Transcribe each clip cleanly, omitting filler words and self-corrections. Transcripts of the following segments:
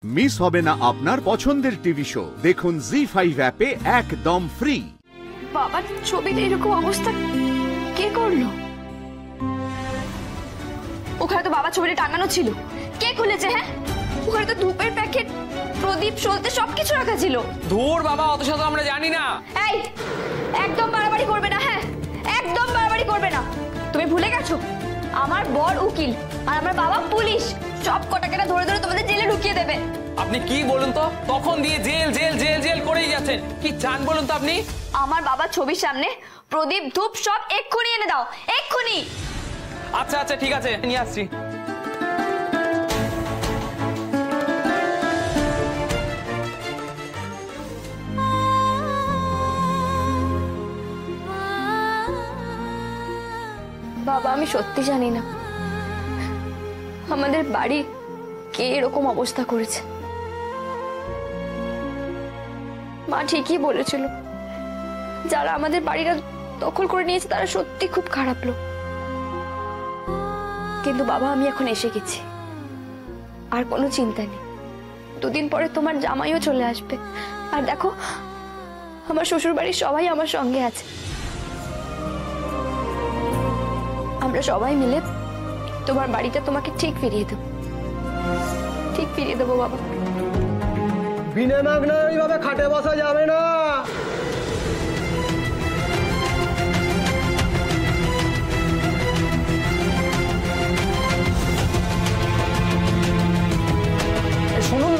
Miss হবে না আপনার পছন্দের টিভি শো। দেখুন জি5 অ্যাপে একদম ফ্রি। বাবার ছবির এরকম অবস্থা কে করলো? ওখানে তো বাবার ছবিটা টাঙানো ছিল, কে খুলেছে? হ্যাঁ, ওখানে তো ধূপের প্যাকেট, প্রদীপ, সলতে সবকিছু রাখা ছিল। ধুর বাবা, অত শত আমরা জানি না। এই, একদম বাড়াবাড়ি করবে না। হ্যাঁ, একদম বাড়াবাড়ি করবে না। তুমি ভুলে গেছো আমার বর উকিল আর আমার বাবা পুলিশ। সব কটাকে ধরে ধরে তোমাদের জেলে ঢুকিয়ে দেবে। আপনি কি বলুন তো, তখন দিয়ে জেল জেল জেল জেল করেই যাচ্ছেন। কি চান বলুন তো আপনি? আমার বাবার ছবির সামনে প্রদীপ, ধূপ সব এক্ষুনি এনে দাও, এক্ষুনি। আচ্ছা আচ্ছা ঠিক আছে, নিয়ে আসছি। বাবা, আমি সত্যি জানি না আমাদের বাড়ি কে এরকম অবস্থা করেছে। মা ঠিকই বলেছিল, যারা আমাদের বাড়িটা দখল করে নিয়েছে তারা সত্যি খুব খারাপ লোক। কিন্তু বাবা, আমি এখন এসে গেছি, আর কোনো চিন্তা নেই। দুদিন পরে তোমার জামাইও চলে আসবে, আর দেখো আমার শ্বশুর বাড়ির সবাই আমার সঙ্গে আছে। আমরা সবাই মিলে তোমার বাড়িটা তোমাকে ঠিক ফিরিয়ে দেবো, ঠিক ফিরিয়ে দেবো বাবা। বিনা মাগনা এইভাবে খাটে বসা যাবে না। শুনুন,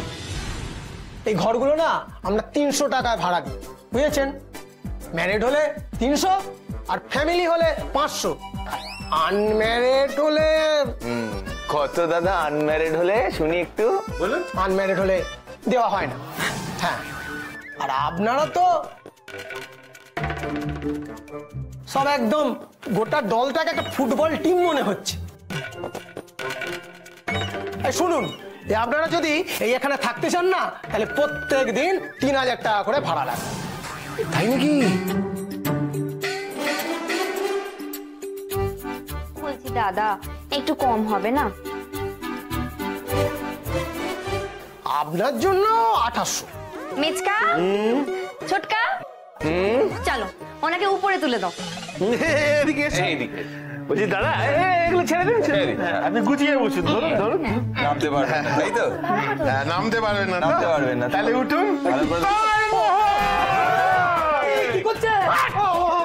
এই ঘরগুলো না আমরা 300 টাকায় ভাড়া দিই, বুঝেছেন? ম্যারিড হলে 300 আর ফ্যামিলি হলে 500। আনম্যারিড হলে কত দাদা? আনম্যারিড হলে শুনি একটু বলুন। আনম্যারিড হলে দেওয়া হয় না। হ্যাঁ, আর আপনারা তো সব একদম গোটা দলটাকে একটা ফুটবল টিম মনে হচ্ছে। শুনুন, আপনারা যদি এই এখানে থাকতে চান না, তাহলে প্রত্যেক দিন 3000 টাকা করে ভাড়া লাগবে। তাই নাকি? বলছি দাদা, একটু কম হবে না? আপনার জন্য 2800। মিচকা, ছোটকা, চলো ওনাকে উপরে তুলে দাও। এদিকে বলছি দাদা, এগুলো ছেড়ে দিন, ছেড়ে দিন। আপনি গুছিয়ে বসুন, ধরুন ধরুন। নামতে পারবেন না, তাই তো? নামতে পারবেন না, নামতে পারবেন না। তাহলে উঠুন। কি করছে?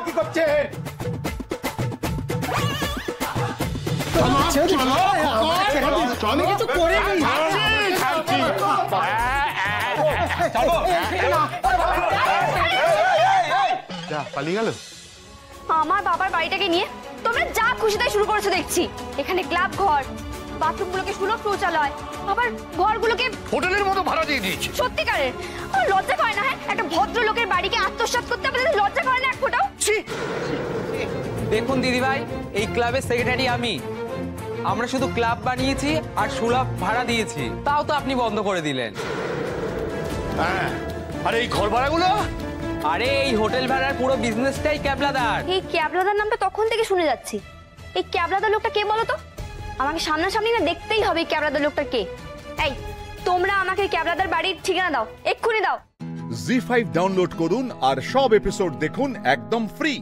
কি করছে? আমি কিছু করে পালিয়ে গেল। আমার বাবার বাড়িটাকে নিয়ে তোমরা যা খুশি তাই শুরু করেছো দেখছি। এখানে ক্লাব ঘর, বাথরুমগুলোকে সুলভ শৌচালয়, আবার ঘরগুলোকে হোটেলের মতো ভাড়া দিয়ে দিয়েছি। সত্যিকারের আমার লজ্জা করে না? হ্যাঁ, একটা ভদ্রলোকের বাড়িকে আত্মসাৎ করতে আপনাদের লজ্জা করে না এক ফোঁটাও? দেখুন দিদি ভাই, এই ক্লাবের সেক্রেটারি আমি। আমরা শুধু ক্লাব বানিয়েছি আর সুলভ ভাড়া দিয়েছি, তাও তো আপনি বন্ধ করে দিলেন। হ্যাঁ, আর এই ঘর ভাড়াগুলো? আরে এই হোটেল ভাড়ার পুরো বিজনেসটাই ক্যাবলাদার। এই ক্যাবলাদার নামটা তখন থেকে শুনে যাচ্ছি। এই ক্যাবলাদার লোকটা কে বলো তো? আমাকে সামনাসামনি না দেখতেই হবে এই ক্যাবলাদার লোকটা কে। এই, তোমরা আমাকে ক্যাবলাদার বাড়ির ঠিকানা দাও, এক্ষুনি দাও। জি5 ডাউনলোড করুন আর সব এপিসোড দেখুন একদম ফ্রি।